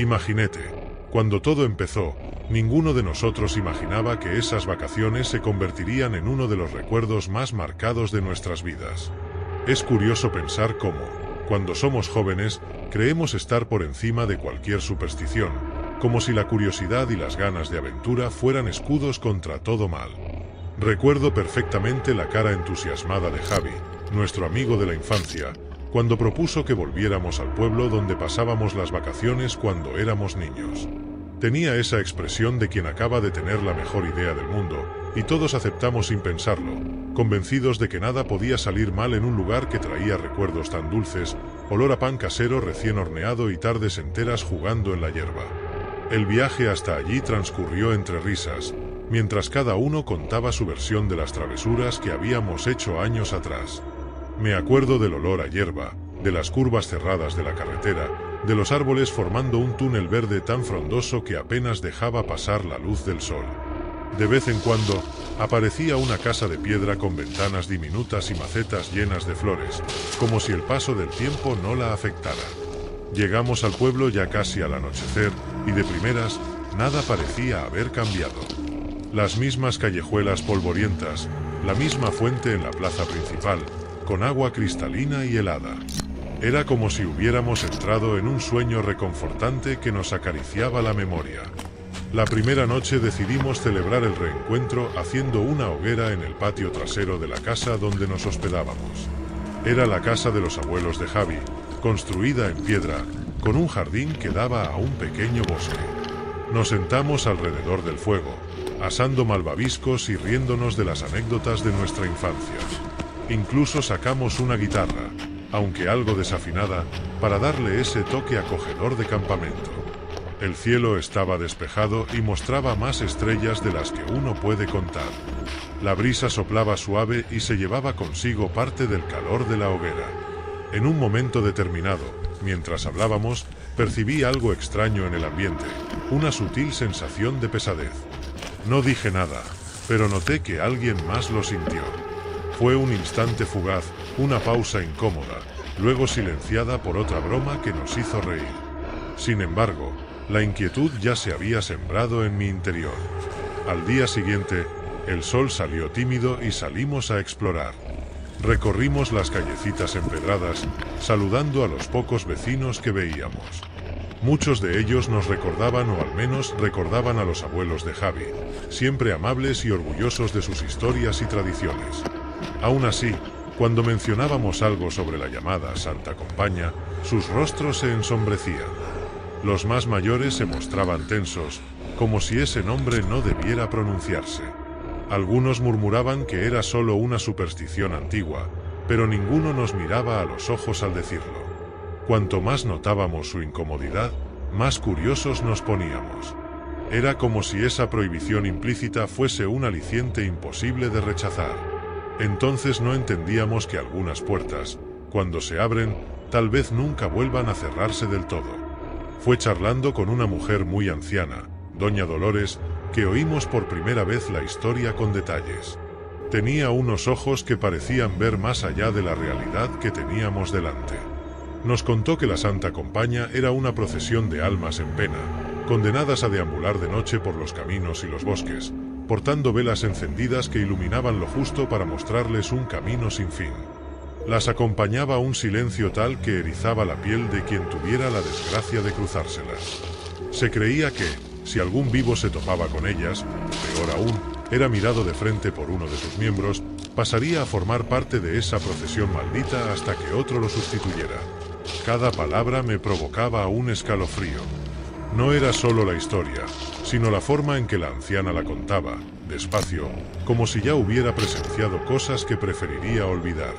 Imagínate, cuando todo empezó, ninguno de nosotros imaginaba que esas vacaciones se convertirían en uno de los recuerdos más marcados de nuestras vidas. Es curioso pensar cómo, cuando somos jóvenes, creemos estar por encima de cualquier superstición, como si la curiosidad y las ganas de aventura fueran escudos contra todo mal. Recuerdo perfectamente la cara entusiasmada de Javi, nuestro amigo de la infancia, cuando propuso que volviéramos al pueblo donde pasábamos las vacaciones cuando éramos niños. Tenía esa expresión de quien acaba de tener la mejor idea del mundo, y todos aceptamos sin pensarlo, convencidos de que nada podía salir mal en un lugar que traía recuerdos tan dulces, olor a pan casero recién horneado y tardes enteras jugando en la hierba. El viaje hasta allí transcurrió entre risas, mientras cada uno contaba su versión de las travesuras que habíamos hecho años atrás. Me acuerdo del olor a hierba, de las curvas cerradas de la carretera, de los árboles formando un túnel verde tan frondoso que apenas dejaba pasar la luz del sol. De vez en cuando, aparecía una casa de piedra con ventanas diminutas y macetas llenas de flores, como si el paso del tiempo no la afectara. Llegamos al pueblo ya casi al anochecer, y de primeras, nada parecía haber cambiado. Las mismas callejuelas polvorientas, la misma fuente en la plaza principal, con agua cristalina y helada. Era como si hubiéramos entrado en un sueño reconfortante que nos acariciaba la memoria. La primera noche decidimos celebrar el reencuentro haciendo una hoguera en el patio trasero de la casa donde nos hospedábamos. Era la casa de los abuelos de Javi, construida en piedra, con un jardín que daba a un pequeño bosque. Nos sentamos alrededor del fuego, asando malvaviscos y riéndonos de las anécdotas de nuestra infancia. Incluso sacamos una guitarra, aunque algo desafinada, para darle ese toque acogedor de campamento. El cielo estaba despejado y mostraba más estrellas de las que uno puede contar. La brisa soplaba suave y se llevaba consigo parte del calor de la hoguera. En un momento determinado, mientras hablábamos, percibí algo extraño en el ambiente, una sutil sensación de pesadez. No dije nada, pero noté que alguien más lo sintió. Fue un instante fugaz, una pausa incómoda, luego silenciada por otra broma que nos hizo reír. Sin embargo, la inquietud ya se había sembrado en mi interior. Al día siguiente, el sol salió tímido y salimos a explorar. Recorrimos las callecitas empedradas, saludando a los pocos vecinos que veíamos. Muchos de ellos nos recordaban o al menos recordaban a los abuelos de Javi, siempre amables y orgullosos de sus historias y tradiciones. Aún así, cuando mencionábamos algo sobre la llamada Santa Compaña, sus rostros se ensombrecían. Los más mayores se mostraban tensos, como si ese nombre no debiera pronunciarse. Algunos murmuraban que era solo una superstición antigua, pero ninguno nos miraba a los ojos al decirlo. Cuanto más notábamos su incomodidad, más curiosos nos poníamos. Era como si esa prohibición implícita fuese un aliciente imposible de rechazar. Entonces no entendíamos que algunas puertas, cuando se abren, tal vez nunca vuelvan a cerrarse del todo. Fue charlando con una mujer muy anciana, doña Dolores, que oímos por primera vez la historia con detalles. Tenía unos ojos que parecían ver más allá de la realidad que teníamos delante. Nos contó que la Santa Compaña era una procesión de almas en pena, condenadas a deambular de noche por los caminos y los bosques, portando velas encendidas que iluminaban lo justo para mostrarles un camino sin fin. Las acompañaba un silencio tal que erizaba la piel de quien tuviera la desgracia de cruzárselas. Se creía que, si algún vivo se topaba con ellas, peor aún, era mirado de frente por uno de sus miembros, pasaría a formar parte de esa procesión maldita hasta que otro lo sustituyera. Cada palabra me provocaba un escalofrío. No era solo la historia, sino la forma en que la anciana la contaba, despacio, como si ya hubiera presenciado cosas que preferiría olvidar.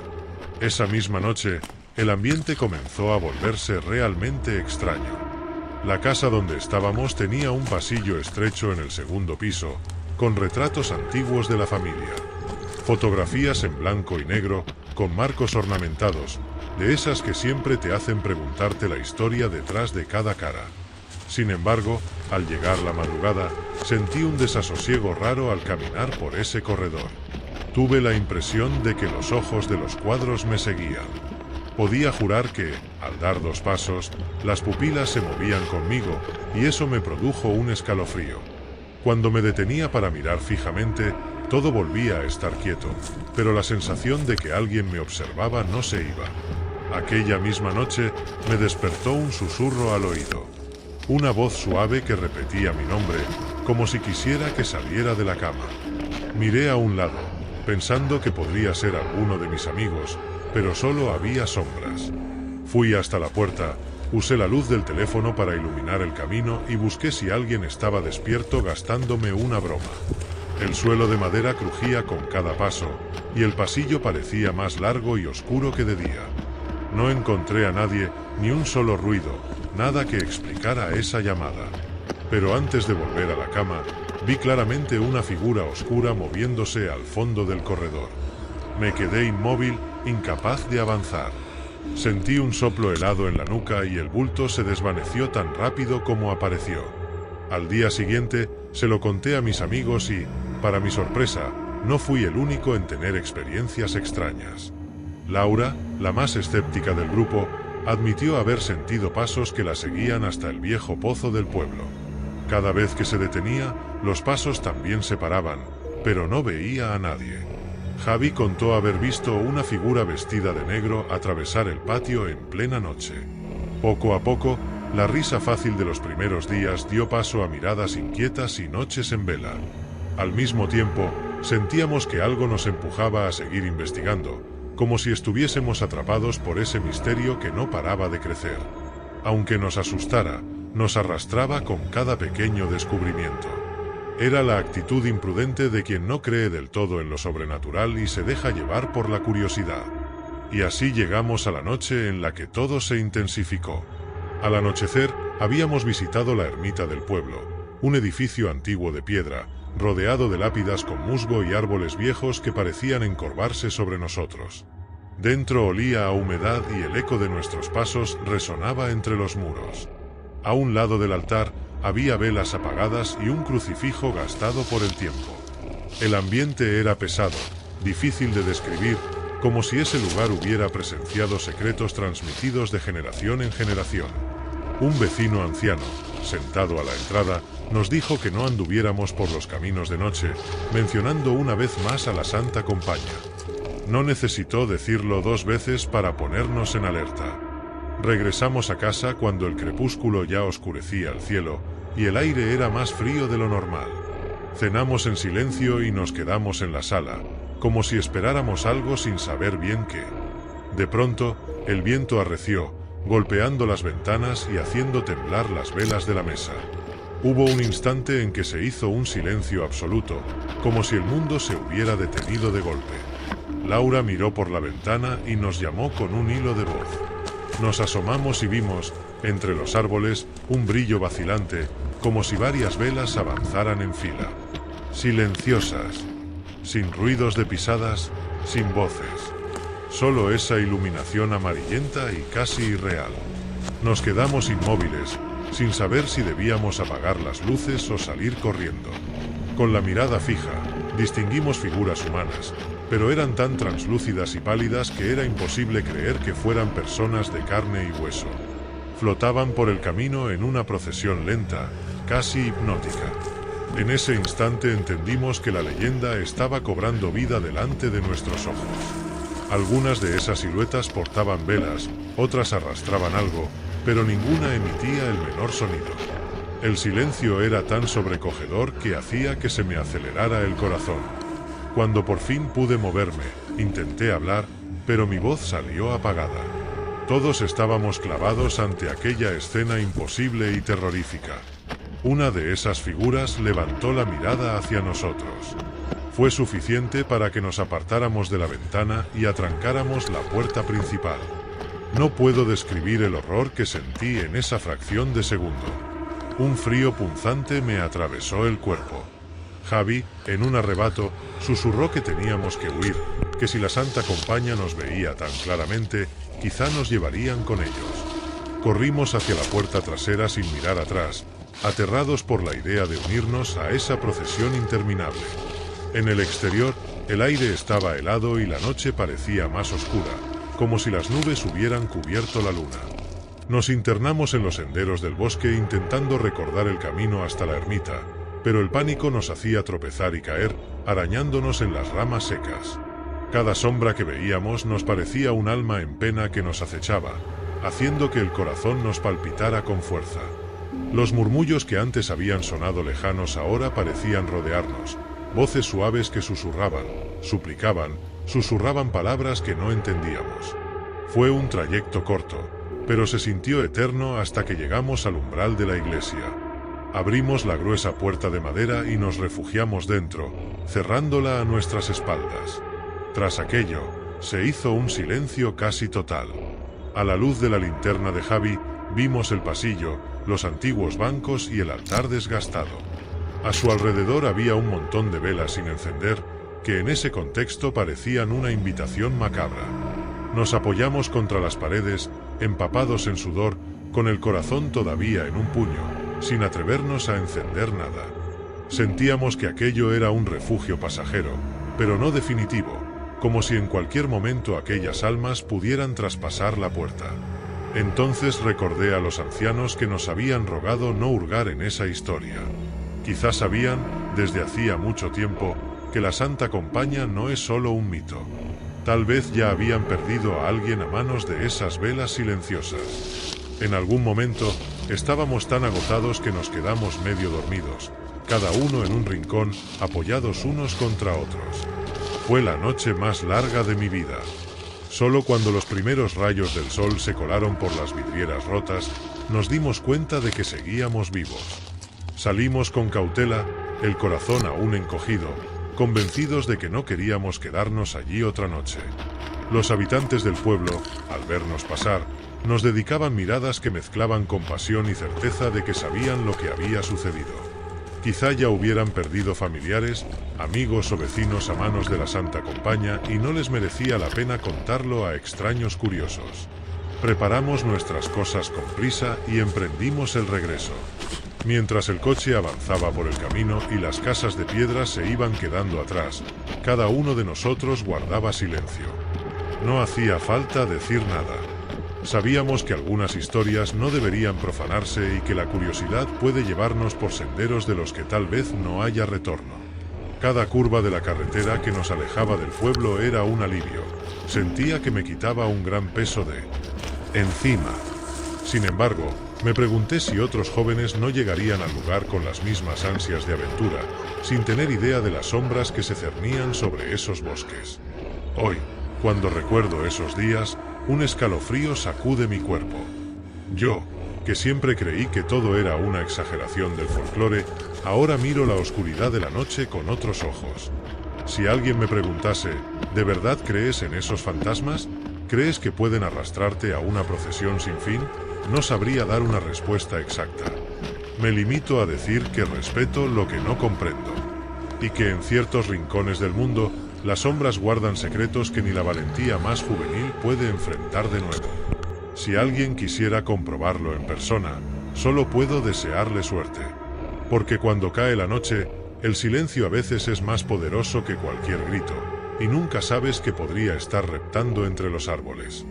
Esa misma noche, el ambiente comenzó a volverse realmente extraño. La casa donde estábamos tenía un pasillo estrecho en el segundo piso, con retratos antiguos de la familia. Fotografías en blanco y negro, con marcos ornamentados, de esas que siempre te hacen preguntarte la historia detrás de cada cara. Sin embargo, al llegar la madrugada, sentí un desasosiego raro al caminar por ese corredor. Tuve la impresión de que los ojos de los cuadros me seguían. Podía jurar que, al dar 2 pasos, las pupilas se movían conmigo, y eso me produjo un escalofrío. Cuando me detenía para mirar fijamente, todo volvía a estar quieto, pero la sensación de que alguien me observaba no se iba. Aquella misma noche, me despertó un susurro al oído. Una voz suave que repetía mi nombre, como si quisiera que saliera de la cama. Miré a un lado, pensando que podría ser alguno de mis amigos, pero solo había sombras. Fui hasta la puerta, usé la luz del teléfono para iluminar el camino y busqué si alguien estaba despierto gastándome una broma. El suelo de madera crujía con cada paso, y el pasillo parecía más largo y oscuro que de día. No encontré a nadie, ni un solo ruido, nada que explicara esa llamada. Pero antes de volver a la cama, vi claramente una figura oscura moviéndose al fondo del corredor. Me quedé inmóvil, incapaz de avanzar. Sentí un soplo helado en la nuca y el bulto se desvaneció tan rápido como apareció. Al día siguiente, se lo conté a mis amigos y, para mi sorpresa, no fui el único en tener experiencias extrañas. Laura, la más escéptica del grupo, admitió haber sentido pasos que la seguían hasta el viejo pozo del pueblo. Cada vez que se detenía, los pasos también se paraban, pero no veía a nadie. Javi contó haber visto una figura vestida de negro atravesar el patio en plena noche. Poco a poco, la risa fácil de los primeros días dio paso a miradas inquietas y noches en vela. Al mismo tiempo, sentíamos que algo nos empujaba a seguir investigando, como si estuviésemos atrapados por ese misterio que no paraba de crecer. Aunque nos asustara, nos arrastraba con cada pequeño descubrimiento. Era la actitud imprudente de quien no cree del todo en lo sobrenatural y se deja llevar por la curiosidad. Y así llegamos a la noche en la que todo se intensificó. Al anochecer, habíamos visitado la ermita del pueblo, un edificio antiguo de piedra, rodeado de lápidas con musgo y árboles viejos que parecían encorvarse sobre nosotros. Dentro olía a humedad y el eco de nuestros pasos resonaba entre los muros. A un lado del altar había velas apagadas y un crucifijo gastado por el tiempo. El ambiente era pesado, difícil de describir, como si ese lugar hubiera presenciado secretos transmitidos de generación en generación. Un vecino anciano, sentado a la entrada, nos dijo que no anduviéramos por los caminos de noche, mencionando una vez más a la Santa Compaña. No necesitó decirlo 2 veces para ponernos en alerta. Regresamos a casa cuando el crepúsculo ya oscurecía el cielo, y el aire era más frío de lo normal. Cenamos en silencio y nos quedamos en la sala, como si esperáramos algo sin saber bien qué. De pronto, el viento arreció, golpeando las ventanas y haciendo temblar las velas de la mesa. Hubo un instante en que se hizo un silencio absoluto, como si el mundo se hubiera detenido de golpe. Laura miró por la ventana y nos llamó con un hilo de voz. Nos asomamos y vimos, entre los árboles, un brillo vacilante, como si varias velas avanzaran en fila. Silenciosas, sin ruidos de pisadas, sin voces. Solo esa iluminación amarillenta y casi irreal. Nos quedamos inmóviles, sin saber si debíamos apagar las luces o salir corriendo. Con la mirada fija, distinguimos figuras humanas, pero eran tan translúcidas y pálidas que era imposible creer que fueran personas de carne y hueso. Flotaban por el camino en una procesión lenta, casi hipnótica. En ese instante entendimos que la leyenda estaba cobrando vida delante de nuestros ojos. Algunas de esas siluetas portaban velas, otras arrastraban algo, pero ninguna emitía el menor sonido. El silencio era tan sobrecogedor que hacía que se me acelerara el corazón. Cuando por fin pude moverme, intenté hablar, pero mi voz salió apagada. Todos estábamos clavados ante aquella escena imposible y terrorífica. Una de esas figuras levantó la mirada hacia nosotros. Fue suficiente para que nos apartáramos de la ventana y atrancáramos la puerta principal. No puedo describir el horror que sentí en esa fracción de segundo. Un frío punzante me atravesó el cuerpo. Javi, en un arrebato, susurró que teníamos que huir, que si la Santa Compaña nos veía tan claramente, quizá nos llevarían con ellos. Corrimos hacia la puerta trasera sin mirar atrás, aterrados por la idea de unirnos a esa procesión interminable. En el exterior, el aire estaba helado y la noche parecía más oscura, como si las nubes hubieran cubierto la luna. Nos internamos en los senderos del bosque intentando recordar el camino hasta la ermita, pero el pánico nos hacía tropezar y caer, arañándonos en las ramas secas. Cada sombra que veíamos nos parecía un alma en pena que nos acechaba, haciendo que el corazón nos palpitara con fuerza. Los murmullos que antes habían sonado lejanos ahora parecían rodearnos, voces suaves que susurraban, susurraban palabras que no entendíamos. Fue un trayecto corto, pero se sintió eterno hasta que llegamos al umbral de la iglesia. Abrimos la gruesa puerta de madera y nos refugiamos dentro, cerrándola a nuestras espaldas. Tras aquello, se hizo un silencio casi total. A la luz de la linterna de Javi, vimos el pasillo, los antiguos bancos y el altar desgastado. A su alrededor había un montón de velas sin encender, que en ese contexto parecían una invitación macabra. Nos apoyamos contra las paredes, empapados en sudor, con el corazón todavía en un puño, sin atrevernos a encender nada. Sentíamos que aquello era un refugio pasajero, pero no definitivo, como si en cualquier momento aquellas almas pudieran traspasar la puerta. Entonces recordé a los ancianos que nos habían rogado no hurgar en esa historia. Quizás sabían, desde hacía mucho tiempo, que la Santa Compaña no es solo un mito. Tal vez ya habían perdido a alguien a manos de esas velas silenciosas. En algún momento, estábamos tan agotados que nos quedamos medio dormidos, cada uno en un rincón, apoyados unos contra otros. Fue la noche más larga de mi vida. Solo cuando los primeros rayos del sol se colaron por las vidrieras rotas, nos dimos cuenta de que seguíamos vivos. Salimos con cautela, el corazón aún encogido, convencidos de que no queríamos quedarnos allí otra noche. Los habitantes del pueblo, al vernos pasar, nos dedicaban miradas que mezclaban compasión y certeza de que sabían lo que había sucedido. Quizá ya hubieran perdido familiares, amigos o vecinos a manos de la Santa Compaña y no les merecía la pena contarlo a extraños curiosos. Preparamos nuestras cosas con prisa y emprendimos el regreso. Mientras el coche avanzaba por el camino y las casas de piedra se iban quedando atrás, cada uno de nosotros guardaba silencio. No hacía falta decir nada. Sabíamos que algunas historias no deberían profanarse y que la curiosidad puede llevarnos por senderos de los que tal vez no haya retorno. Cada curva de la carretera que nos alejaba del pueblo era un alivio. Sentía que me quitaba un gran peso de encima. Sin embargo, me pregunté si otros jóvenes no llegarían al lugar con las mismas ansias de aventura, sin tener idea de las sombras que se cernían sobre esos bosques. Hoy, cuando recuerdo esos días, un escalofrío sacude mi cuerpo. Yo, que siempre creí que todo era una exageración del folclore, ahora miro la oscuridad de la noche con otros ojos. Si alguien me preguntase, ¿de verdad crees en esos fantasmas? ¿Crees que pueden arrastrarte a una procesión sin fin? No sabría dar una respuesta exacta. Me limito a decir que respeto lo que no comprendo. Y que en ciertos rincones del mundo, las sombras guardan secretos que ni la valentía más juvenil puede enfrentar de nuevo. Si alguien quisiera comprobarlo en persona, solo puedo desearle suerte. Porque cuando cae la noche, el silencio a veces es más poderoso que cualquier grito, y nunca sabes qué podría estar reptando entre los árboles.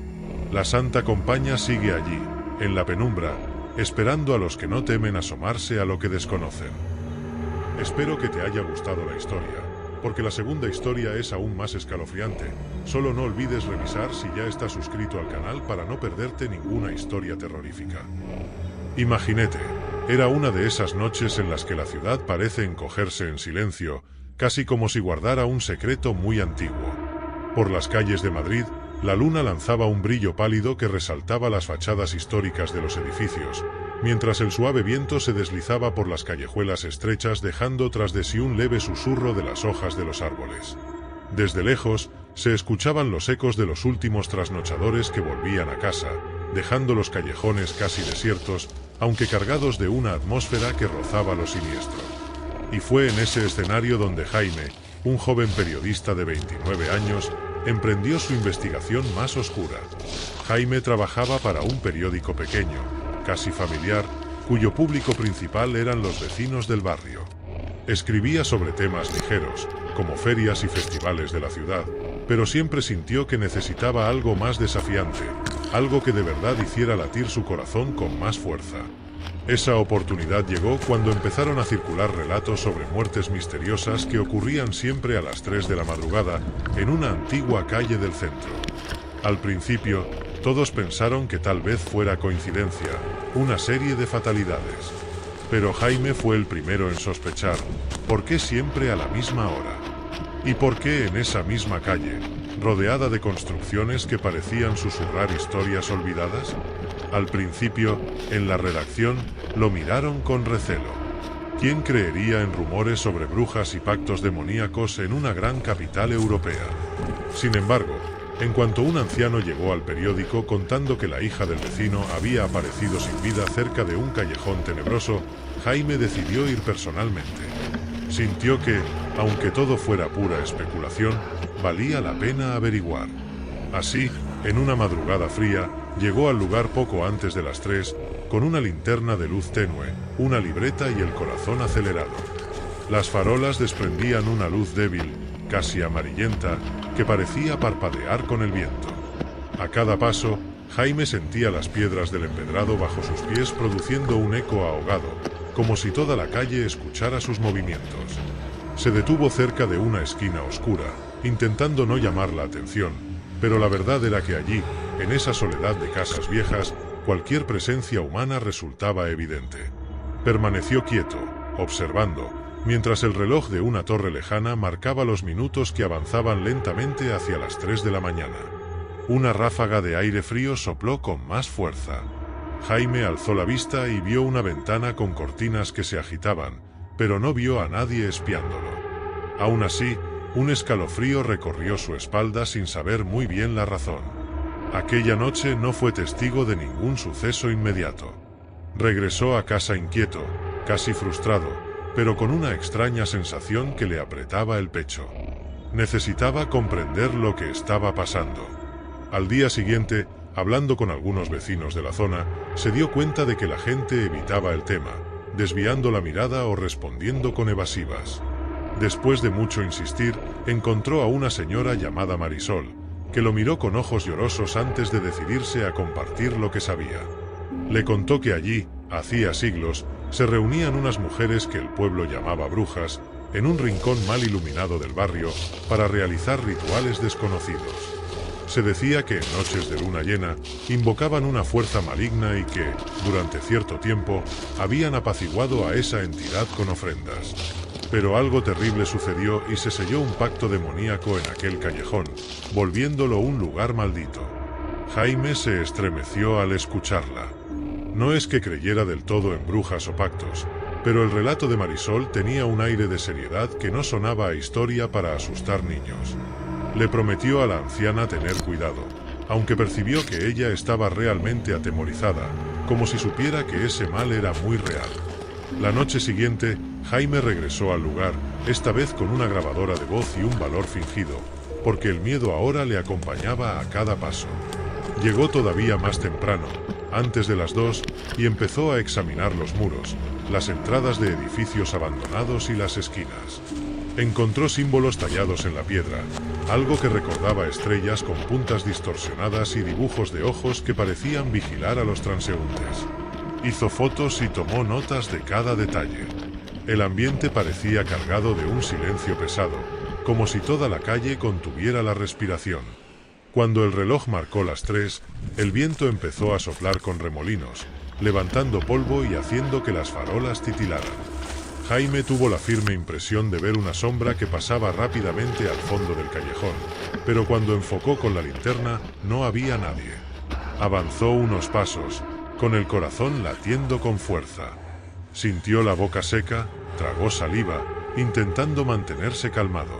La Santa Compaña sigue allí, en la penumbra, esperando a los que no temen asomarse a lo que desconocen. Espero que te haya gustado la historia, porque la segunda historia es aún más escalofriante. Solo no olvides revisar si ya estás suscrito al canal para no perderte ninguna historia terrorífica. Imaginete, era una de esas noches en las que la ciudad parece encogerse en silencio, casi como si guardara un secreto muy antiguo. Por las calles de Madrid, la luna lanzaba un brillo pálido que resaltaba las fachadas históricas de los edificios, mientras el suave viento se deslizaba por las callejuelas estrechas dejando tras de sí un leve susurro de las hojas de los árboles. Desde lejos, se escuchaban los ecos de los últimos trasnochadores que volvían a casa, dejando los callejones casi desiertos, aunque cargados de una atmósfera que rozaba lo siniestro. Y fue en ese escenario donde Jaime, un joven periodista de 29 años, emprendió su investigación más oscura. Jaime trabajaba para un periódico pequeño, casi familiar, cuyo público principal eran los vecinos del barrio. Escribía sobre temas ligeros, como ferias y festivales de la ciudad, pero siempre sintió que necesitaba algo más desafiante, algo que de verdad hiciera latir su corazón con más fuerza. Esa oportunidad llegó cuando empezaron a circular relatos sobre muertes misteriosas que ocurrían siempre a las 3 de la madrugada en una antigua calle del centro. Al principio, todos pensaron que tal vez fuera coincidencia, una serie de fatalidades. Pero Jaime fue el primero en sospechar, ¿por qué siempre a la misma hora? ¿Y por qué en esa misma calle, rodeada de construcciones que parecían susurrar historias olvidadas? Al principio, en la redacción, lo miraron con recelo. ¿Quién creería en rumores sobre brujas y pactos demoníacos en una gran capital europea? Sin embargo, en cuanto un anciano llegó al periódico contando que la hija del vecino había aparecido sin vida cerca de un callejón tenebroso, Jaime decidió ir personalmente. Sintió que, aunque todo fuera pura especulación, valía la pena averiguar. Así, en una madrugada fría, llegó al lugar poco antes de las 3, con una linterna de luz tenue, una libreta y el corazón acelerado. Las farolas desprendían una luz débil, casi amarillenta, que parecía parpadear con el viento. A cada paso, Jaime sentía las piedras del empedrado bajo sus pies produciendo un eco ahogado, como si toda la calle escuchara sus movimientos. Se detuvo cerca de una esquina oscura, intentando no llamar la atención, pero la verdad era que allí, en esa soledad de casas viejas, cualquier presencia humana resultaba evidente. Permaneció quieto, observando, mientras el reloj de una torre lejana marcaba los minutos que avanzaban lentamente hacia las 3 de la mañana. Una ráfaga de aire frío sopló con más fuerza. Jaime alzó la vista y vio una ventana con cortinas que se agitaban, pero no vio a nadie espiándolo. Aún así, un escalofrío recorrió su espalda sin saber muy bien la razón. Aquella noche no fue testigo de ningún suceso inmediato. Regresó a casa inquieto, casi frustrado, pero con una extraña sensación que le apretaba el pecho. Necesitaba comprender lo que estaba pasando. Al día siguiente, hablando con algunos vecinos de la zona, se dio cuenta de que la gente evitaba el tema, desviando la mirada o respondiendo con evasivas. Después de mucho insistir, encontró a una señora llamada Marisol, que lo miró con ojos llorosos antes de decidirse a compartir lo que sabía. Le contó que allí, hacía siglos, se reunían unas mujeres que el pueblo llamaba brujas, en un rincón mal iluminado del barrio, para realizar rituales desconocidos. Se decía que en noches de luna llena, invocaban una fuerza maligna y que, durante cierto tiempo, habían apaciguado a esa entidad con ofrendas. Pero algo terrible sucedió y se selló un pacto demoníaco en aquel callejón, volviéndolo un lugar maldito. Jaime se estremeció al escucharla. No es que creyera del todo en brujas o pactos, pero el relato de Marisol tenía un aire de seriedad que no sonaba a historia para asustar niños. Le prometió a la anciana tener cuidado, aunque percibió que ella estaba realmente atemorizada, como si supiera que ese mal era muy real. La noche siguiente, Jaime regresó al lugar, esta vez con una grabadora de voz y un valor fingido, porque el miedo ahora le acompañaba a cada paso. Llegó todavía más temprano, antes de las 2, y empezó a examinar los muros, las entradas de edificios abandonados y las esquinas. Encontró símbolos tallados en la piedra, algo que recordaba estrellas con puntas distorsionadas y dibujos de ojos que parecían vigilar a los transeúntes. Hizo fotos y tomó notas de cada detalle. El ambiente parecía cargado de un silencio pesado, como si toda la calle contuviera la respiración. Cuando el reloj marcó las 3, el viento empezó a soplar con remolinos, levantando polvo y haciendo que las farolas titilaran. Jaime tuvo la firme impresión de ver una sombra que pasaba rápidamente al fondo del callejón, pero cuando enfocó con la linterna, no había nadie. Avanzó unos pasos, con el corazón latiendo con fuerza. Sintió la boca seca, tragó saliva, intentando mantenerse calmado.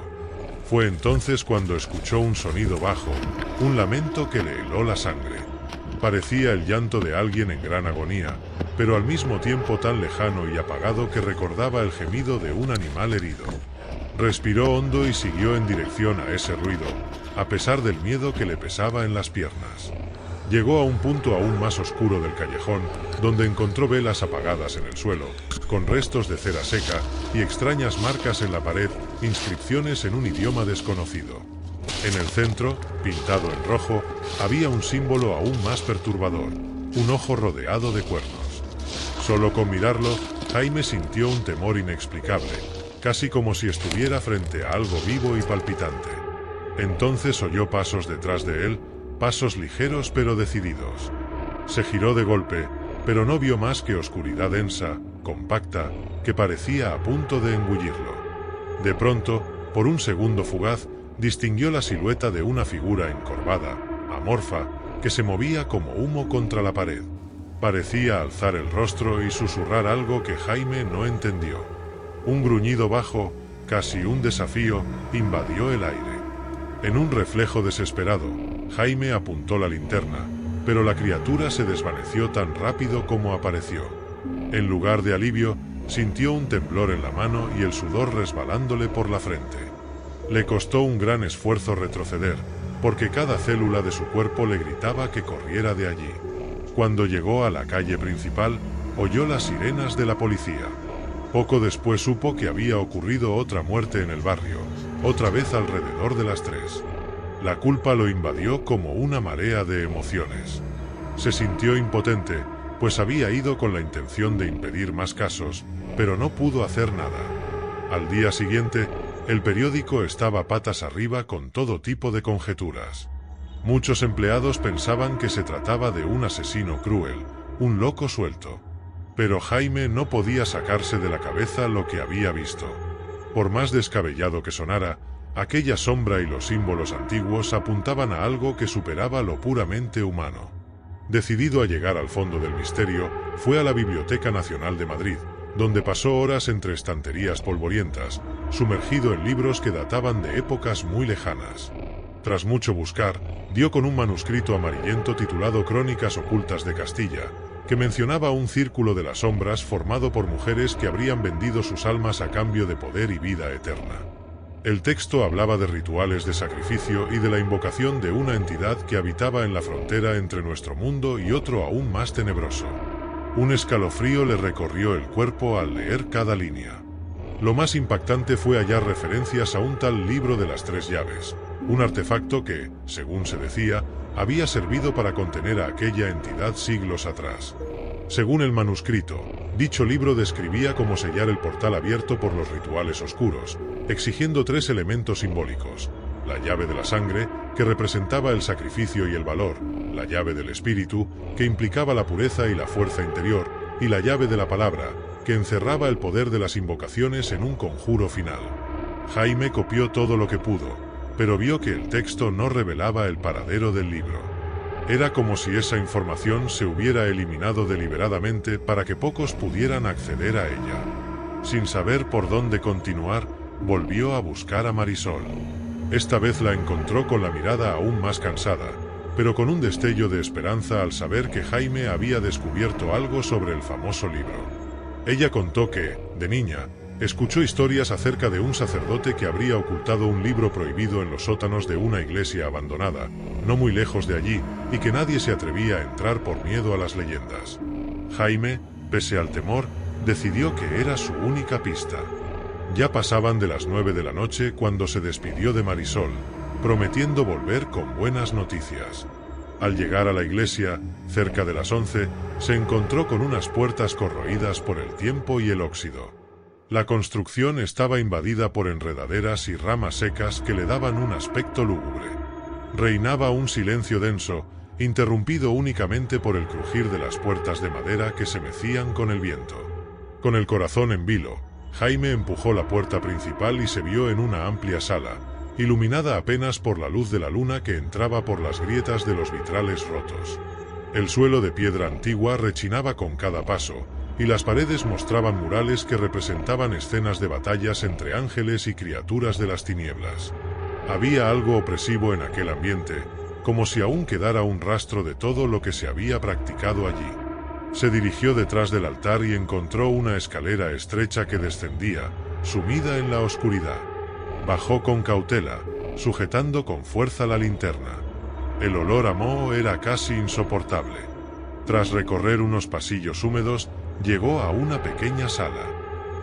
Fue entonces cuando escuchó un sonido bajo, un lamento que le heló la sangre. Parecía el llanto de alguien en gran agonía, pero al mismo tiempo tan lejano y apagado que recordaba el gemido de un animal herido. Respiró hondo y siguió en dirección a ese ruido, a pesar del miedo que le pesaba en las piernas. Llegó a un punto aún más oscuro del callejón, donde encontró velas apagadas en el suelo, con restos de cera seca y extrañas marcas en la pared, inscripciones en un idioma desconocido. En el centro, pintado en rojo, había un símbolo aún más perturbador, un ojo rodeado de cuernos. Solo con mirarlo, Jaime sintió un temor inexplicable, casi como si estuviera frente a algo vivo y palpitante. Entonces oyó pasos detrás de él, pasos ligeros pero decididos. Se giró de golpe, pero no vio más que oscuridad densa, compacta, que parecía a punto de engullirlo. De pronto, por un segundo fugaz, distinguió la silueta de una figura encorvada, amorfa, que se movía como humo contra la pared. Parecía alzar el rostro y susurrar algo que Jaime no entendió. Un gruñido bajo, casi un desafío, invadió el aire. En un reflejo desesperado, Jaime apuntó la linterna, pero la criatura se desvaneció tan rápido como apareció. En lugar de alivio, sintió un temblor en la mano y el sudor resbalándole por la frente. Le costó un gran esfuerzo retroceder, porque cada célula de su cuerpo le gritaba que corriera de allí. Cuando llegó a la calle principal, oyó las sirenas de la policía. Poco después supo que había ocurrido otra muerte en el barrio, otra vez alrededor de las 3. La culpa lo invadió como una marea de emociones. Se sintió impotente, pues había ido con la intención de impedir más casos, pero no pudo hacer nada. Al día siguiente, el periódico estaba patas arriba con todo tipo de conjeturas. Muchos empleados pensaban que se trataba de un asesino cruel, un loco suelto. Pero Jaime no podía sacarse de la cabeza lo que había visto. Por más descabellado que sonara, aquella sombra y los símbolos antiguos apuntaban a algo que superaba lo puramente humano. Decidido a llegar al fondo del misterio, fue a la Biblioteca Nacional de Madrid, donde pasó horas entre estanterías polvorientas, sumergido en libros que databan de épocas muy lejanas. Tras mucho buscar, dio con un manuscrito amarillento titulado Crónicas ocultas de Castilla, que mencionaba un círculo de las sombras formado por mujeres que habrían vendido sus almas a cambio de poder y vida eterna. El texto hablaba de rituales de sacrificio y de la invocación de una entidad que habitaba en la frontera entre nuestro mundo y otro aún más tenebroso. Un escalofrío le recorrió el cuerpo al leer cada línea. Lo más impactante fue hallar referencias a un tal libro de las 3 llaves, un artefacto que, según se decía, había servido para contener a aquella entidad siglos atrás. Según el manuscrito, dicho libro describía cómo sellar el portal abierto por los rituales oscuros, exigiendo 3 elementos simbólicos: la llave de la sangre, que representaba el sacrificio y el valor; la llave del espíritu, que implicaba la pureza y la fuerza interior; y la llave de la palabra, que encerraba el poder de las invocaciones en un conjuro final. Jaime copió todo lo que pudo, pero vio que el texto no revelaba el paradero del libro. Era como si esa información se hubiera eliminado deliberadamente para que pocos pudieran acceder a ella. Sin saber por dónde continuar, volvió a buscar a Marisol. Esta vez la encontró con la mirada aún más cansada, pero con un destello de esperanza al saber que Jaime había descubierto algo sobre el famoso libro. Ella contó que, de niña, escuchó historias acerca de un sacerdote que habría ocultado un libro prohibido en los sótanos de una iglesia abandonada, no muy lejos de allí, y que nadie se atrevía a entrar por miedo a las leyendas. Jaime, pese al temor, decidió que era su única pista. Ya pasaban de las 9 de la noche cuando se despidió de Marisol, prometiendo volver con buenas noticias. Al llegar a la iglesia, cerca de las 11, se encontró con unas puertas corroídas por el tiempo y el óxido. La construcción estaba invadida por enredaderas y ramas secas que le daban un aspecto lúgubre. Reinaba un silencio denso, interrumpido únicamente por el crujir de las puertas de madera que se mecían con el viento. Con el corazón en vilo, Jaime empujó la puerta principal y se vio en una amplia sala, iluminada apenas por la luz de la luna que entraba por las grietas de los vitrales rotos. El suelo de piedra antigua rechinaba con cada paso, y las paredes mostraban murales que representaban escenas de batallas entre ángeles y criaturas de las tinieblas. Había algo opresivo en aquel ambiente, como si aún quedara un rastro de todo lo que se había practicado allí. Se dirigió detrás del altar y encontró una escalera estrecha que descendía, sumida en la oscuridad. Bajó con cautela, sujetando con fuerza la linterna. El olor a moho era casi insoportable. Tras recorrer unos pasillos húmedos, llegó a una pequeña sala.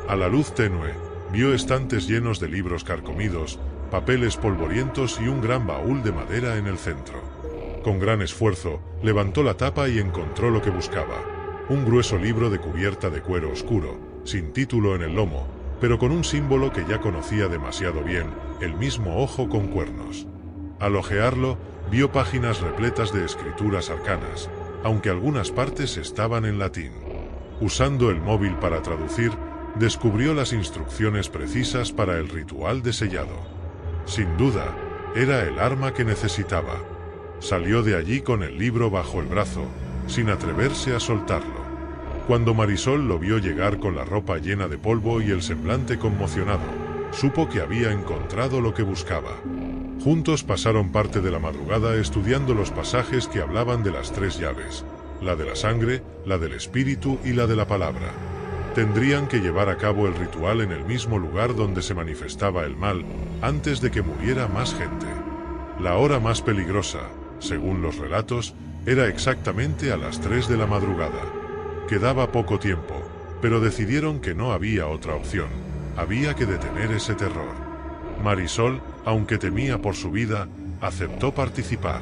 A la luz tenue, vio estantes llenos de libros carcomidos, papeles polvorientos y un gran baúl de madera en el centro. Con gran esfuerzo, levantó la tapa y encontró lo que buscaba. Un grueso libro de cubierta de cuero oscuro, sin título en el lomo, pero con un símbolo que ya conocía demasiado bien, el mismo ojo con cuernos. Al hojearlo, vio páginas repletas de escrituras arcanas, aunque algunas partes estaban en latín. Usando el móvil para traducir, descubrió las instrucciones precisas para el ritual de sellado. Sin duda, era el arma que necesitaba. Salió de allí con el libro bajo el brazo, sin atreverse a soltarlo. Cuando Marisol lo vio llegar con la ropa llena de polvo y el semblante conmocionado, supo que había encontrado lo que buscaba. Juntos pasaron parte de la madrugada estudiando los pasajes que hablaban de las 3 llaves, la de la sangre, la del espíritu y la de la palabra. Tendrían que llevar a cabo el ritual en el mismo lugar donde se manifestaba el mal, antes de que muriera más gente. La hora más peligrosa, según los relatos, era exactamente a las 3 de la madrugada. Quedaba poco tiempo, pero decidieron que no había otra opción. Había que detener ese terror. Marisol, aunque temía por su vida, aceptó participar.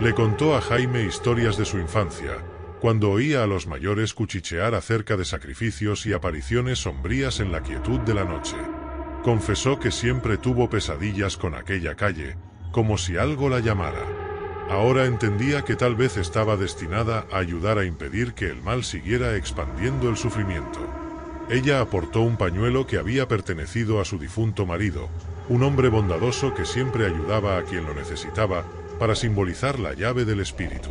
Le contó a Jaime historias de su infancia, cuando oía a los mayores cuchichear acerca de sacrificios y apariciones sombrías en la quietud de la noche. Confesó que siempre tuvo pesadillas con aquella calle, como si algo la llamara. Ahora entendía que tal vez estaba destinada a ayudar a impedir que el mal siguiera expandiendo el sufrimiento. Ella aportó un pañuelo que había pertenecido a su difunto marido, un hombre bondadoso que siempre ayudaba a quien lo necesitaba, para simbolizar la llave del espíritu.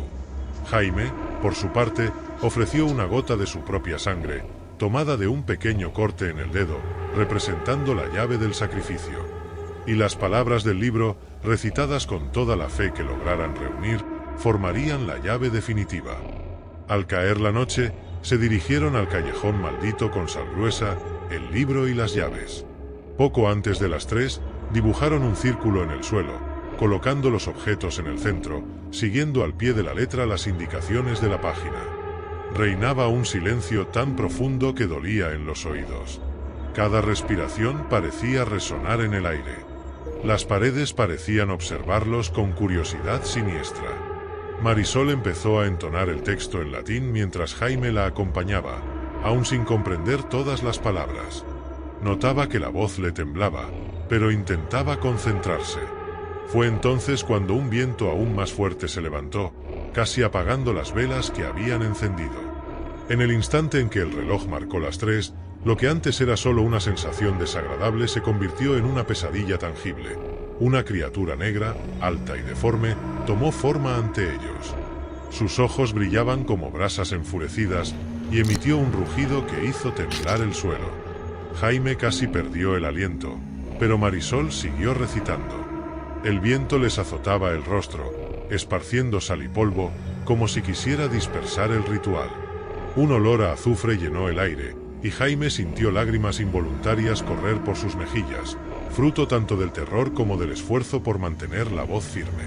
Jaime, por su parte, ofreció una gota de su propia sangre, tomada de un pequeño corte en el dedo, representando la llave del sacrificio. Y las palabras del libro, recitadas con toda la fe que lograran reunir, formarían la llave definitiva. Al caer la noche, se dirigieron al callejón maldito con sal gruesa, el libro y las llaves. Poco antes de las 3, dibujaron un círculo en el suelo, colocando los objetos en el centro, siguiendo al pie de la letra las indicaciones de la página. Reinaba un silencio tan profundo que dolía en los oídos. Cada respiración parecía resonar en el aire. Las paredes parecían observarlos con curiosidad siniestra. Marisol empezó a entonar el texto en latín mientras Jaime la acompañaba, aún sin comprender todas las palabras. Notaba que la voz le temblaba, pero intentaba concentrarse. Fue entonces cuando un viento aún más fuerte se levantó, casi apagando las velas que habían encendido. En el instante en que el reloj marcó las 3, lo que antes era solo una sensación desagradable se convirtió en una pesadilla tangible. Una criatura negra, alta y deforme, tomó forma ante ellos. Sus ojos brillaban como brasas enfurecidas y emitió un rugido que hizo temblar el suelo. Jaime casi perdió el aliento, pero Marisol siguió recitando. El viento les azotaba el rostro, esparciendo sal y polvo, como si quisiera dispersar el ritual. Un olor a azufre llenó el aire, y Jaime sintió lágrimas involuntarias correr por sus mejillas, fruto tanto del terror como del esfuerzo por mantener la voz firme.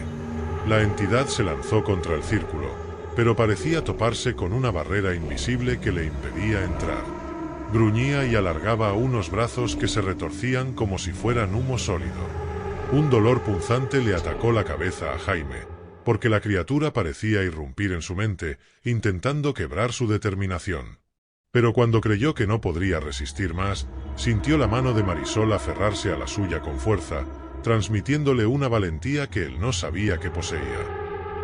La entidad se lanzó contra el círculo, pero parecía toparse con una barrera invisible que le impedía entrar. Gruñía y alargaba unos brazos que se retorcían como si fueran humo sólido. Un dolor punzante le atacó la cabeza a Jaime, porque la criatura parecía irrumpir en su mente, intentando quebrar su determinación. Pero cuando creyó que no podría resistir más, sintió la mano de Marisol aferrarse a la suya con fuerza, transmitiéndole una valentía que él no sabía que poseía.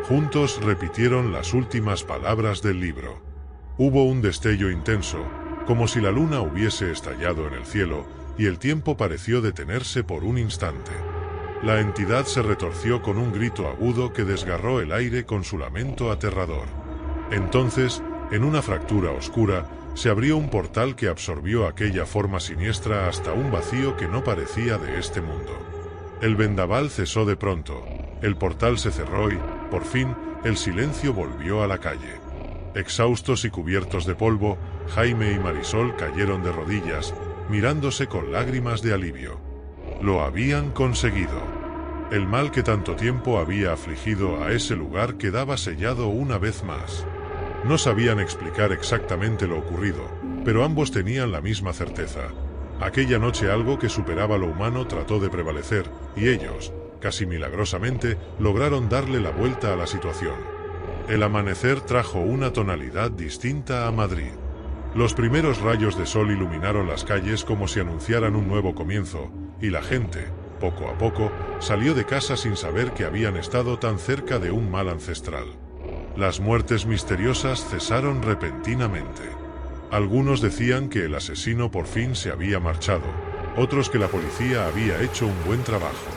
Juntos repitieron las últimas palabras del libro. Hubo un destello intenso, como si la luna hubiese estallado en el cielo, y el tiempo pareció detenerse por un instante. La entidad se retorció con un grito agudo que desgarró el aire con su lamento aterrador. Entonces, en una fractura oscura, se abrió un portal que absorbió aquella forma siniestra hasta un vacío que no parecía de este mundo. El vendaval cesó de pronto, el portal se cerró y, por fin, el silencio volvió a la calle. Exhaustos y cubiertos de polvo, Jaime y Marisol cayeron de rodillas, mirándose con lágrimas de alivio. Lo habían conseguido. El mal que tanto tiempo había afligido a ese lugar quedaba sellado una vez más. No sabían explicar exactamente lo ocurrido, pero ambos tenían la misma certeza. Aquella noche algo que superaba lo humano trató de prevalecer, y ellos, casi milagrosamente, lograron darle la vuelta a la situación. El amanecer trajo una tonalidad distinta a Madrid. Los primeros rayos de sol iluminaron las calles como si anunciaran un nuevo comienzo, y la gente, poco a poco, salió de casa sin saber que habían estado tan cerca de un mal ancestral. Las muertes misteriosas cesaron repentinamente. Algunos decían que el asesino por fin se había marchado, otros que la policía había hecho un buen trabajo.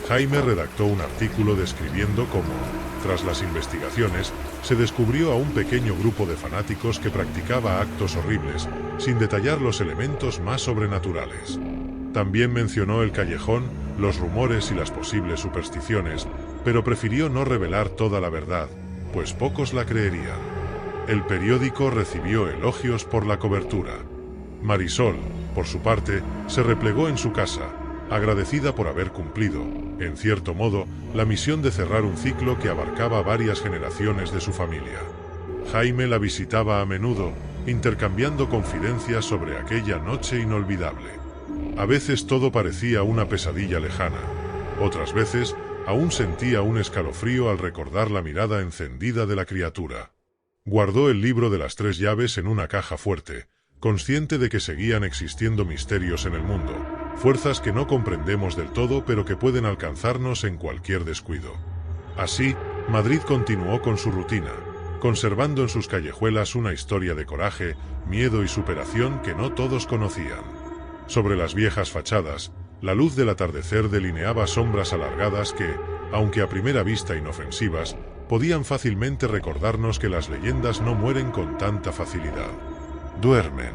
Jaime redactó un artículo describiendo cómo, tras las investigaciones, se descubrió a un pequeño grupo de fanáticos que practicaba actos horribles, sin detallar los elementos más sobrenaturales. También mencionó el callejón, los rumores y las posibles supersticiones, pero prefirió no revelar toda la verdad, pues pocos la creerían. El periódico recibió elogios por la cobertura. Marisol, por su parte, se replegó en su casa, agradecida por haber cumplido, en cierto modo, la misión de cerrar un ciclo que abarcaba varias generaciones de su familia. Jaime la visitaba a menudo, intercambiando confidencias sobre aquella noche inolvidable. A veces todo parecía una pesadilla lejana, otras veces aún sentía un escalofrío al recordar la mirada encendida de la criatura. Guardó el libro de las 3 llaves en una caja fuerte, consciente de que seguían existiendo misterios en el mundo, fuerzas que no comprendemos del todo pero que pueden alcanzarnos en cualquier descuido. Así, Madrid continuó con su rutina, conservando en sus callejuelas una historia de coraje, miedo y superación que no todos conocían. Sobre las viejas fachadas, la luz del atardecer delineaba sombras alargadas que, aunque a primera vista inofensivas, podían fácilmente recordarnos que las leyendas no mueren con tanta facilidad. Duermen.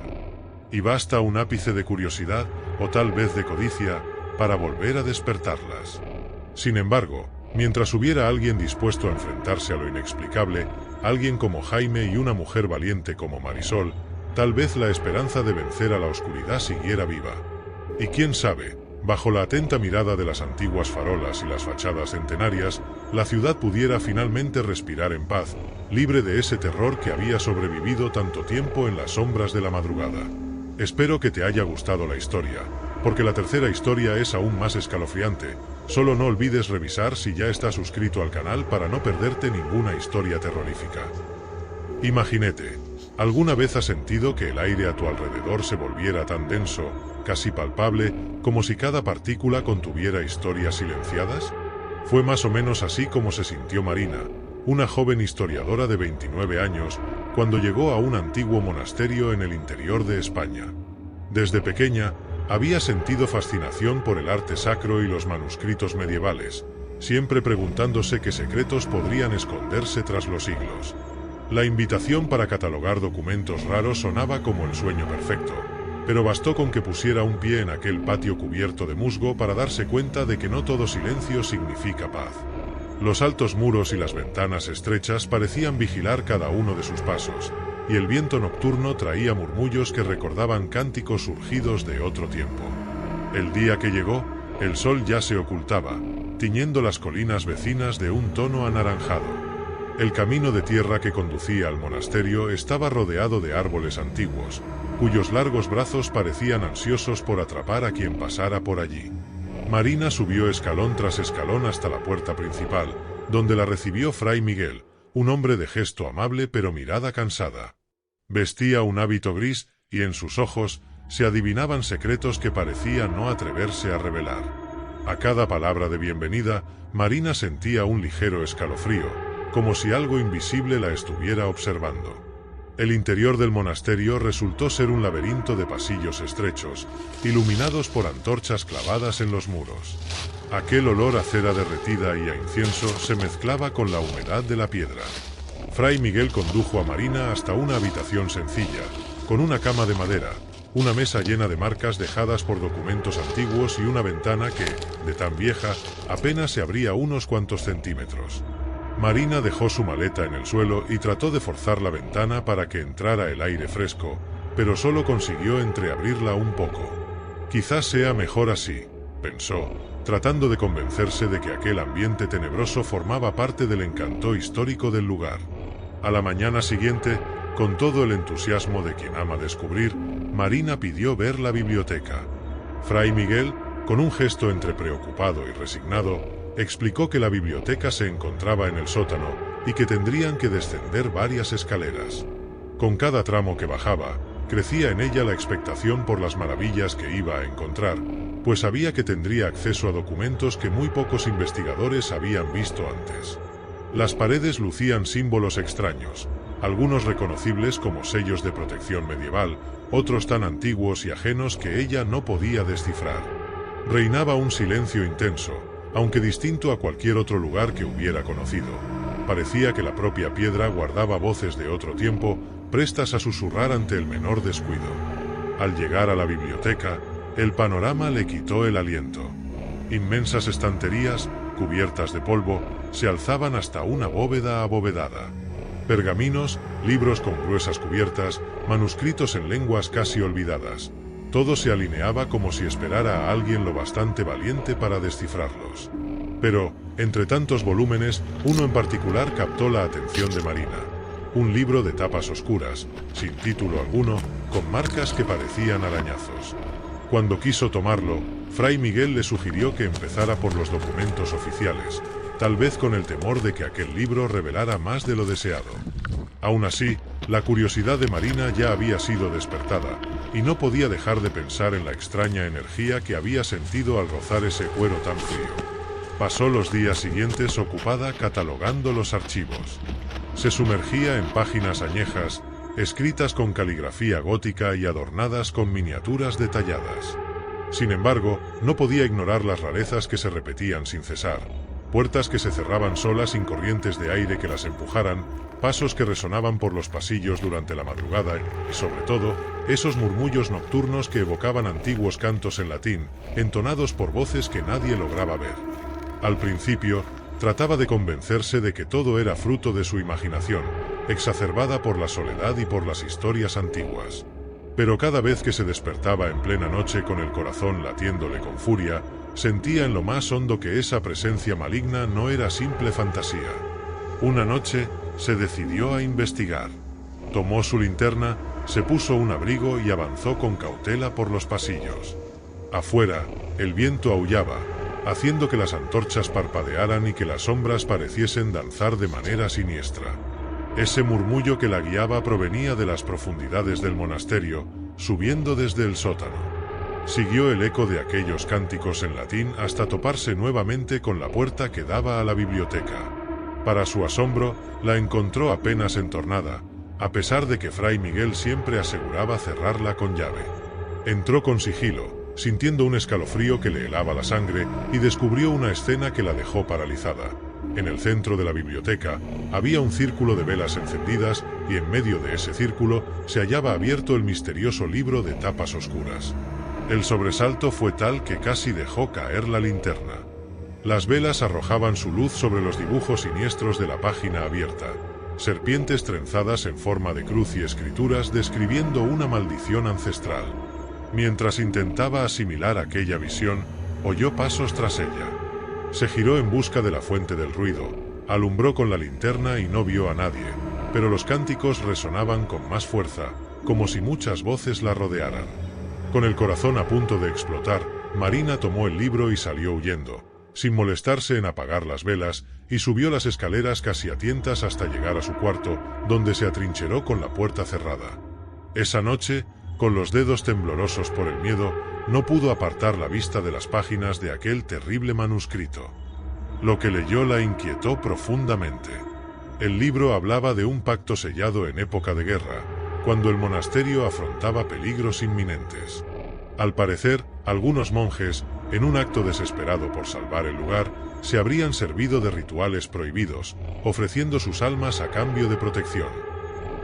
Y basta un ápice de curiosidad, o tal vez de codicia, para volver a despertarlas. Sin embargo, mientras hubiera alguien dispuesto a enfrentarse a lo inexplicable, alguien como Jaime y una mujer valiente como Marisol, tal vez la esperanza de vencer a la oscuridad siguiera viva. Y quién sabe, bajo la atenta mirada de las antiguas farolas y las fachadas centenarias, la ciudad pudiera finalmente respirar en paz, libre de ese terror que había sobrevivido tanto tiempo en las sombras de la madrugada. Espero que te haya gustado la historia, porque la tercera historia es aún más escalofriante. Solo no olvides revisar si ya estás suscrito al canal para no perderte ninguna historia terrorífica. Imaginete, ¿alguna vez has sentido que el aire a tu alrededor se volviera tan denso, casi palpable, como si cada partícula contuviera historias silenciadas? Fue más o menos así como se sintió Marina, una joven historiadora de 29 años, cuando llegó a un antiguo monasterio en el interior de España. Desde pequeña, había sentido fascinación por el arte sacro y los manuscritos medievales, siempre preguntándose qué secretos podrían esconderse tras los siglos. La invitación para catalogar documentos raros sonaba como el sueño perfecto, pero bastó con que pusiera un pie en aquel patio cubierto de musgo para darse cuenta de que no todo silencio significa paz. Los altos muros y las ventanas estrechas parecían vigilar cada uno de sus pasos, y el viento nocturno traía murmullos que recordaban cánticos surgidos de otro tiempo. El día que llegó, el sol ya se ocultaba, tiñendo las colinas vecinas de un tono anaranjado. El camino de tierra que conducía al monasterio estaba rodeado de árboles antiguos, cuyos largos brazos parecían ansiosos por atrapar a quien pasara por allí. Marina subió escalón tras escalón hasta la puerta principal, donde la recibió Fray Miguel, un hombre de gesto amable pero mirada cansada. Vestía un hábito gris, y en sus ojos se adivinaban secretos que parecía no atreverse a revelar. A cada palabra de bienvenida, Marina sentía un ligero escalofrío, como si algo invisible la estuviera observando. El interior del monasterio resultó ser un laberinto de pasillos estrechos, iluminados por antorchas clavadas en los muros. Aquel olor a cera derretida y a incienso se mezclaba con la humedad de la piedra. Fray Miguel condujo a Marina hasta una habitación sencilla, con una cama de madera, una mesa llena de marcas dejadas por documentos antiguos y una ventana que, de tan vieja, apenas se abría unos cuantos centímetros. Marina dejó su maleta en el suelo y trató de forzar la ventana para que entrara el aire fresco, pero solo consiguió entreabrirla un poco. Quizás sea mejor así, pensó, tratando de convencerse de que aquel ambiente tenebroso formaba parte del encanto histórico del lugar. A la mañana siguiente, con todo el entusiasmo de quien ama descubrir, Marina pidió ver la biblioteca. Fray Miguel, con un gesto entre preocupado y resignado, explicó que la biblioteca se encontraba en el sótano y que tendrían que descender varias escaleras. Con cada tramo que bajaba, crecía en ella la expectación por las maravillas que iba a encontrar, pues sabía que tendría acceso a documentos que muy pocos investigadores habían visto antes. Las paredes lucían símbolos extraños, algunos reconocibles como sellos de protección medieval, otros tan antiguos y ajenos que ella no podía descifrar. Reinaba un silencio intenso, aunque distinto a cualquier otro lugar que hubiera conocido. Parecía que la propia piedra guardaba voces de otro tiempo, prestas a susurrar ante el menor descuido. Al llegar a la biblioteca, el panorama le quitó el aliento. Inmensas estanterías, cubiertas de polvo, se alzaban hasta una bóveda abovedada. Pergaminos, libros con gruesas cubiertas, manuscritos en lenguas casi olvidadas. Todo se alineaba como si esperara a alguien lo bastante valiente para descifrarlos. Pero, entre tantos volúmenes, uno en particular captó la atención de Marina. Un libro de tapas oscuras, sin título alguno, con marcas que parecían arañazos. Cuando quiso tomarlo, Fray Miguel le sugirió que empezara por los documentos oficiales, tal vez con el temor de que aquel libro revelara más de lo deseado. Aún así, la curiosidad de Marina ya había sido despertada, y no podía dejar de pensar en la extraña energía que había sentido al rozar ese cuero tan frío. Pasó los días siguientes ocupada catalogando los archivos. Se sumergía en páginas añejas, escritas con caligrafía gótica y adornadas con miniaturas detalladas. Sin embargo, no podía ignorar las rarezas que se repetían sin cesar. Puertas que se cerraban solas sin corrientes de aire que las empujaran, pasos que resonaban por los pasillos durante la madrugada y, sobre todo, esos murmullos nocturnos que evocaban antiguos cantos en latín, entonados por voces que nadie lograba ver. Al principio, trataba de convencerse de que todo era fruto de su imaginación, exacerbada por la soledad y por las historias antiguas. Pero cada vez que se despertaba en plena noche con el corazón latiéndole con furia, sentía en lo más hondo que esa presencia maligna no era simple fantasía. Una noche, se decidió a investigar. Tomó su linterna, se puso un abrigo y avanzó con cautela por los pasillos. Afuera, el viento aullaba, haciendo que las antorchas parpadearan y que las sombras pareciesen danzar de manera siniestra. Ese murmullo que la guiaba provenía de las profundidades del monasterio, subiendo desde el sótano. Siguió el eco de aquellos cánticos en latín hasta toparse nuevamente con la puerta que daba a la biblioteca. Para su asombro, la encontró apenas entornada, a pesar de que Fray Miguel siempre aseguraba cerrarla con llave. Entró con sigilo, sintiendo un escalofrío que le helaba la sangre, y descubrió una escena que la dejó paralizada. En el centro de la biblioteca había un círculo de velas encendidas y en medio de ese círculo se hallaba abierto el misterioso libro de tapas oscuras. El sobresalto fue tal que casi dejó caer la linterna. Las velas arrojaban su luz sobre los dibujos siniestros de la página abierta. Serpientes trenzadas en forma de cruz y escrituras describiendo una maldición ancestral. Mientras intentaba asimilar aquella visión, oyó pasos tras ella. Se giró en busca de la fuente del ruido, alumbró con la linterna y no vio a nadie, pero los cánticos resonaban con más fuerza, como si muchas voces la rodearan. Con el corazón a punto de explotar, Marina tomó el libro y salió huyendo, sin molestarse en apagar las velas, y subió las escaleras casi a tientas hasta llegar a su cuarto, donde se atrincheró con la puerta cerrada. Esa noche, con los dedos temblorosos por el miedo, no pudo apartar la vista de las páginas de aquel terrible manuscrito. Lo que leyó la inquietó profundamente. El libro hablaba de un pacto sellado en época de guerra, cuando el monasterio afrontaba peligros inminentes. Al parecer, algunos monjes, en un acto desesperado por salvar el lugar, se habrían servido de rituales prohibidos, ofreciendo sus almas a cambio de protección.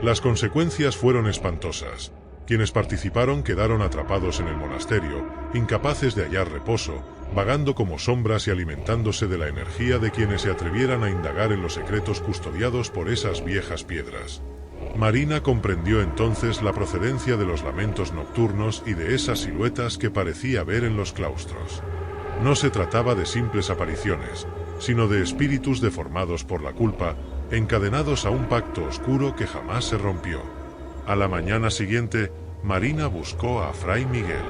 Las consecuencias fueron espantosas. Quienes participaron quedaron atrapados en el monasterio, incapaces de hallar reposo, vagando como sombras y alimentándose de la energía de quienes se atrevieran a indagar en los secretos custodiados por esas viejas piedras. Marina comprendió entonces la procedencia de los lamentos nocturnos y de esas siluetas que parecía ver en los claustros. No se trataba de simples apariciones, sino de espíritus deformados por la culpa, encadenados a un pacto oscuro que jamás se rompió. A la mañana siguiente, Marina buscó a Fray Miguel.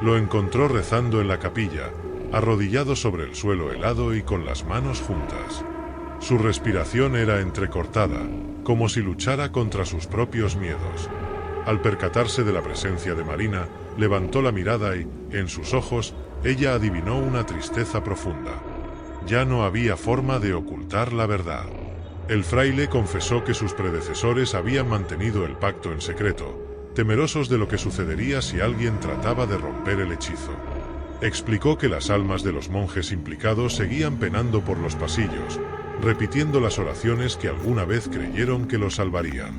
Lo encontró rezando en la capilla, arrodillado sobre el suelo helado y con las manos juntas. Su respiración era entrecortada, como si luchara contra sus propios miedos. Al percatarse de la presencia de Marina, levantó la mirada y, en sus ojos, ella adivinó una tristeza profunda. Ya no había forma de ocultar la verdad. El fraile confesó que sus predecesores habían mantenido el pacto en secreto, temerosos de lo que sucedería si alguien trataba de romper el hechizo. Explicó que las almas de los monjes implicados seguían penando por los pasillos, repitiendo las oraciones que alguna vez creyeron que los salvarían.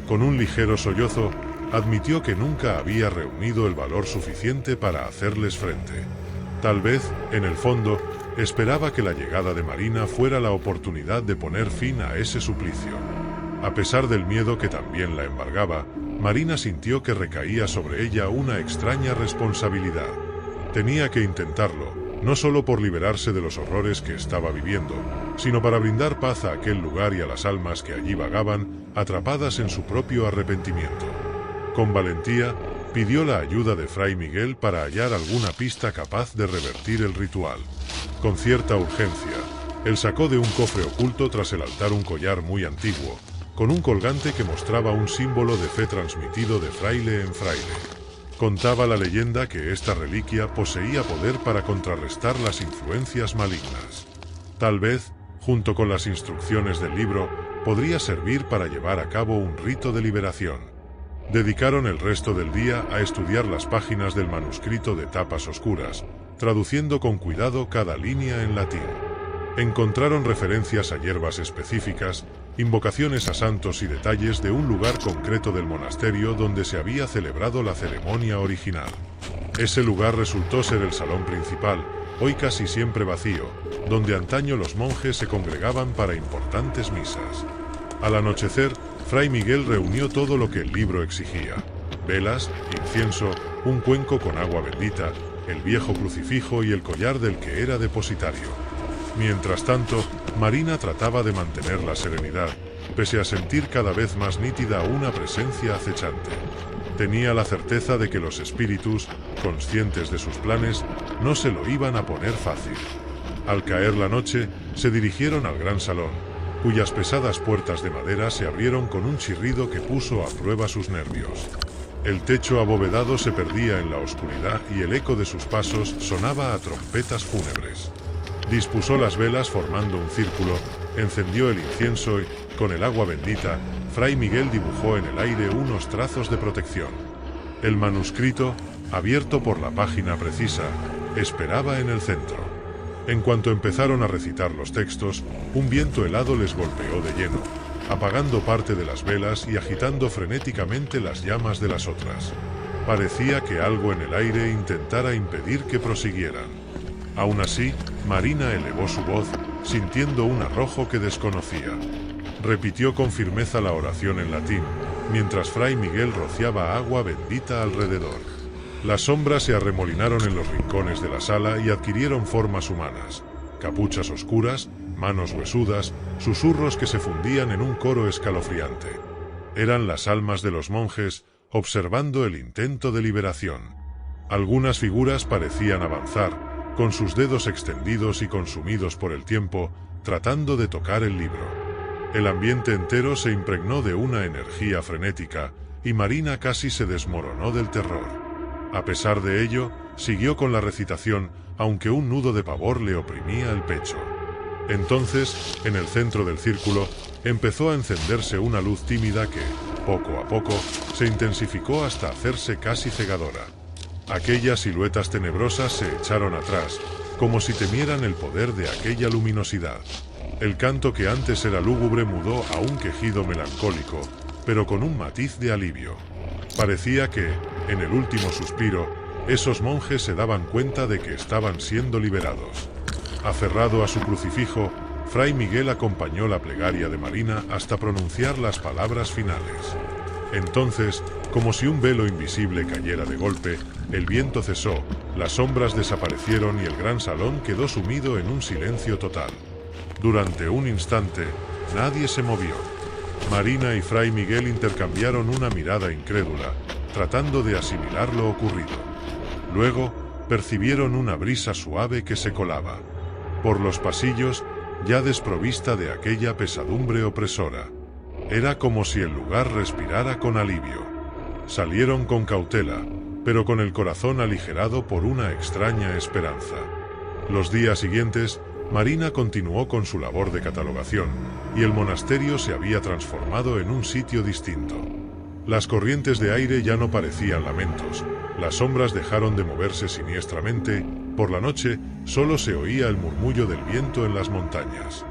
Con un ligero sollozo, admitió que nunca había reunido el valor suficiente para hacerles frente. Tal vez, en el fondo, esperaba que la llegada de Marina fuera la oportunidad de poner fin a ese suplicio. A pesar del miedo que también la embargaba, Marina sintió que recaía sobre ella una extraña responsabilidad. Tenía que intentarlo, no solo por liberarse de los horrores que estaba viviendo, sino para brindar paz a aquel lugar y a las almas que allí vagaban, atrapadas en su propio arrepentimiento. Con valentía, pidió la ayuda de Fray Miguel para hallar alguna pista capaz de revertir el ritual. Con cierta urgencia, él sacó de un cofre oculto tras el altar un collar muy antiguo, con un colgante que mostraba un símbolo de fe transmitido de fraile en fraile. Contaba la leyenda que esta reliquia poseía poder para contrarrestar las influencias malignas. Tal vez, junto con las instrucciones del libro, podría servir para llevar a cabo un rito de liberación. Dedicaron el resto del día a estudiar las páginas del manuscrito de tapas oscuras, traduciendo con cuidado cada línea en latín. Encontraron referencias a hierbas específicas, invocaciones a santos y detalles de un lugar concreto del monasterio donde se había celebrado la ceremonia original. Ese lugar resultó ser el salón principal, hoy casi siempre vacío, donde antaño los monjes se congregaban para importantes misas. Al anochecer, Fray Miguel reunió todo lo que el libro exigía: velas, incienso, un cuenco con agua bendita, el viejo crucifijo y el collar del que era depositario. Mientras tanto, Marina trataba de mantener la serenidad, pese a sentir cada vez más nítida una presencia acechante. Tenía la certeza de que los espíritus, conscientes de sus planes, no se lo iban a poner fácil. Al caer la noche, se dirigieron al gran salón, cuyas pesadas puertas de madera se abrieron con un chirrido que puso a prueba sus nervios. El techo abovedado se perdía en la oscuridad y el eco de sus pasos sonaba a trompetas fúnebres. Dispuso las velas formando un círculo, encendió el incienso y, con el agua bendita, Fray Miguel dibujó en el aire unos trazos de protección. El manuscrito, abierto por la página precisa, esperaba en el centro. En cuanto empezaron a recitar los textos, un viento helado les golpeó de lleno, apagando parte de las velas y agitando frenéticamente las llamas de las otras. Parecía que algo en el aire intentara impedir que prosiguieran. Aún así, Marina elevó su voz, sintiendo un arrojo que desconocía. Repitió con firmeza la oración en latín, mientras Fray Miguel rociaba agua bendita alrededor. Las sombras se arremolinaron en los rincones de la sala y adquirieron formas humanas: capuchas oscuras, manos huesudas, susurros que se fundían en un coro escalofriante. Eran las almas de los monjes, observando el intento de liberación. Algunas figuras parecían avanzar, con sus dedos extendidos y consumidos por el tiempo, tratando de tocar el libro. El ambiente entero se impregnó de una energía frenética, y Marina casi se desmoronó del terror. A pesar de ello, siguió con la recitación, aunque un nudo de pavor le oprimía el pecho. Entonces, en el centro del círculo, empezó a encenderse una luz tímida que, poco a poco, se intensificó hasta hacerse casi cegadora. Aquellas siluetas tenebrosas se echaron atrás, como si temieran el poder de aquella luminosidad. El canto que antes era lúgubre mudó a un quejido melancólico, pero con un matiz de alivio. Parecía que, en el último suspiro, esos monjes se daban cuenta de que estaban siendo liberados. Aferrado a su crucifijo, Fray Miguel acompañó la plegaria de Marina hasta pronunciar las palabras finales. Entonces, como si un velo invisible cayera de golpe, el viento cesó, las sombras desaparecieron y el gran salón quedó sumido en un silencio total. Durante un instante, nadie se movió. Marina y Fray Miguel intercambiaron una mirada incrédula, tratando de asimilar lo ocurrido. Luego, percibieron una brisa suave que se colaba por los pasillos, ya desprovista de aquella pesadumbre opresora. Era como si el lugar respirara con alivio. Salieron con cautela, pero con el corazón aligerado por una extraña esperanza. Los días siguientes, Marina continuó con su labor de catalogación, y el monasterio se había transformado en un sitio distinto. Las corrientes de aire ya no parecían lamentos, las sombras dejaron de moverse siniestramente, por la noche solo se oía el murmullo del viento en las montañas.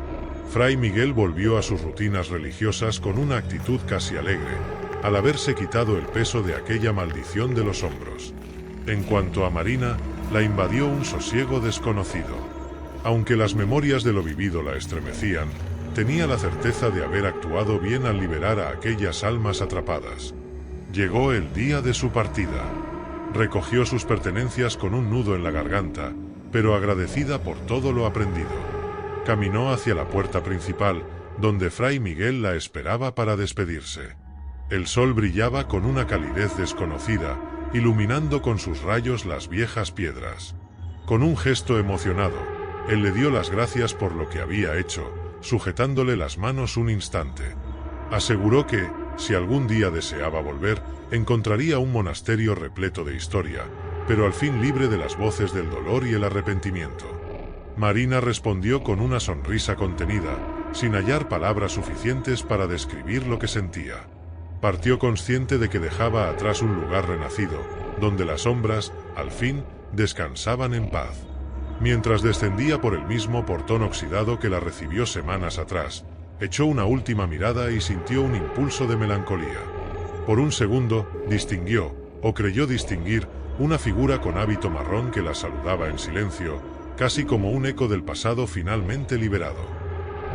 Fray Miguel volvió a sus rutinas religiosas con una actitud casi alegre, al haberse quitado el peso de aquella maldición de los hombros. En cuanto a Marina, la invadió un sosiego desconocido. Aunque las memorias de lo vivido la estremecían, tenía la certeza de haber actuado bien al liberar a aquellas almas atrapadas. Llegó el día de su partida. Recogió sus pertenencias con un nudo en la garganta, pero agradecida por todo lo aprendido. Caminó hacia la puerta principal, donde Fray Miguel la esperaba para despedirse. El sol brillaba con una calidez desconocida, iluminando con sus rayos las viejas piedras. Con un gesto emocionado, él le dio las gracias por lo que había hecho, sujetándole las manos un instante. Aseguró que, si algún día deseaba volver, encontraría un monasterio repleto de historia, pero al fin libre de las voces del dolor y el arrepentimiento. Marina respondió con una sonrisa contenida, sin hallar palabras suficientes para describir lo que sentía. Partió consciente de que dejaba atrás un lugar renacido, donde las sombras, al fin, descansaban en paz. Mientras descendía por el mismo portón oxidado que la recibió semanas atrás, echó una última mirada y sintió un impulso de melancolía. Por un segundo, distinguió, o creyó distinguir, una figura con hábito marrón que la saludaba en silencio, casi como un eco del pasado finalmente liberado.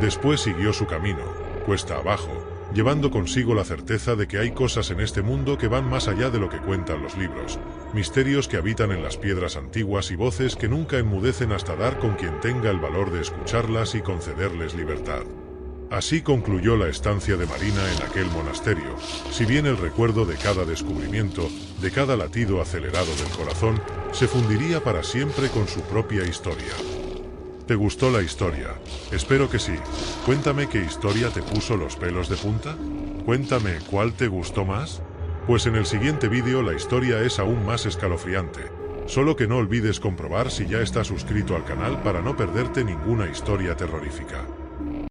Después siguió su camino, cuesta abajo, llevando consigo la certeza de que hay cosas en este mundo que van más allá de lo que cuentan los libros, misterios que habitan en las piedras antiguas y voces que nunca enmudecen hasta dar con quien tenga el valor de escucharlas y concederles libertad. Así concluyó la estancia de Marina en aquel monasterio, si bien el recuerdo de cada descubrimiento, de cada latido acelerado del corazón, se fundiría para siempre con su propia historia. ¿Te gustó la historia? Espero que sí. Cuéntame qué historia te puso los pelos de punta. Cuéntame cuál te gustó más. Pues en el siguiente vídeo la historia es aún más escalofriante. Solo que no olvides comprobar si ya estás suscrito al canal para no perderte ninguna historia terrorífica.